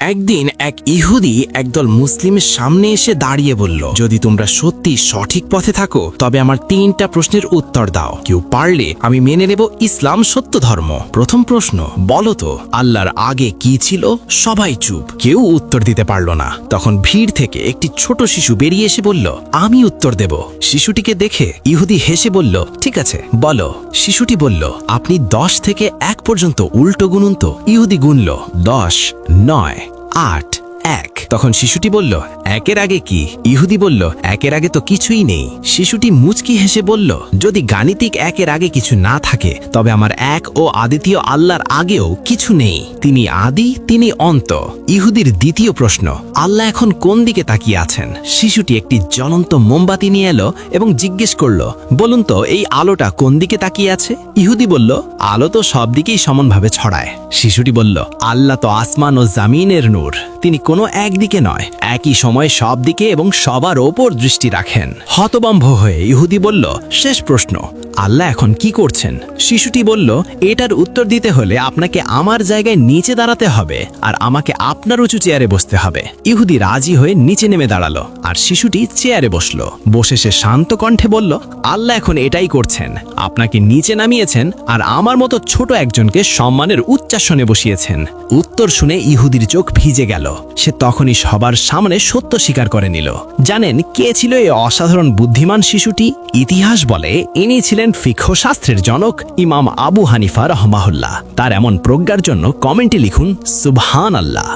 একদিন এক ইহুদি একদল মুসলিমের সামনে এসে দাঁড়িয়ে বলল, যদি তোমরা সত্যি সঠিক পথে থাকো তবে আমার 3টা প্রশ্নের উত্তর দাও। কেউ পারলে আমি মেনে নেব ইসলাম সত্য ধর্ম। প্রথম প্রশ্ন, বলো তো আল্লাহর আগে কি ছিল? সবাই চুপ, কেউ উত্তর দিতে পারল না। তখন ভিড় থেকে একটি ছোট শিশু বেরিয়ে এসে বলল, আমি উত্তর দেব। শিশুটিকে দেখে ইহুদি হেসে বলল, ঠিক আছে বলো। শিশুটি বলল, আপনি 10 থেকে 1 পর্যন্ত উল্টো গুনুন তো। ইহুদি গুনল 10, 9, 8, 1। তখন শিশুটি বলল, 1-এর আগে কি? ইহুদি বলল, 1-এর আগে তো কিছুই নেই। শিশুটি মুচকি হেসে বলল, যদি গাণিতিক 1-এর আগে কিছু না থাকে তবে আমার এক ও আদিতীয় আল্লাহর আগেও কিছু নেই। তিনি আদি, তিনি অন্ত। ইহুদির দ্বিতীয় প্রশ্ন, আল্লাহ এখন কোন দিকে তাকিয়ে আছেন? শিশুটি একটি জ্বলন্ত মোমবাতি নিয়ে এলো এবং জিজ্ঞেস করল, বলুন তো এই আলোটা কোন দিকে তাকিয়ে আছে? ইহুদি বলল, আলো তো সব দিকেই সমানভাবে ছড়ায়। শিশুটি বলল, আল্লাহ তো আসমান ও জামিনের নূর, তিনি কোনো একদিকে নয়, একই সময়ে সব দিকে এবং সবার ওপর দৃষ্টি রাখেন। হতভম্ব হয়ে ইহুদি বলল, শেষ প্রশ্ন, আল্লাহ এখন কি করছেন? শিশুটি বলল, এটার উত্তর দিতে হলে আপনাকে আমার জায়গায় নিচে দাঁড়াতে হবে আর আমাকে আপনার উঁচু চেয়ারে বসতে হবে। ইহুদি রাজি হয়ে নিচে নেমে দাঁড়ালো আর শিশুটি চেয়ারে বসলো। বসে সে শান্ত কণ্ঠে বলল, আল্লাহ এখন এটাই করছেন, আপনাকে নিচে নামিয়েছেন আর আমার মতো ছোট একজনকে সম্মানের উচ্চাসনে বসিয়েছেন। উত্তর শুনে ইহুদির চোখ ভিজে গেল। সে তখনই সবার সামনে সত্য স্বীকার করে নিল। জানেন কে ছিল এই অসাধারণ বুদ্ধিমান শিশুটি? ইতিহাস বলে ইনি ছিলেন ফিকহ শাস্ত্রের জনক ইমাম আবু হানিফা রহমাহুল্লাহ। তার এমন প্রজ্ঞার জন্য কমেন্টে লিখুন সুবহানাল্লাহ।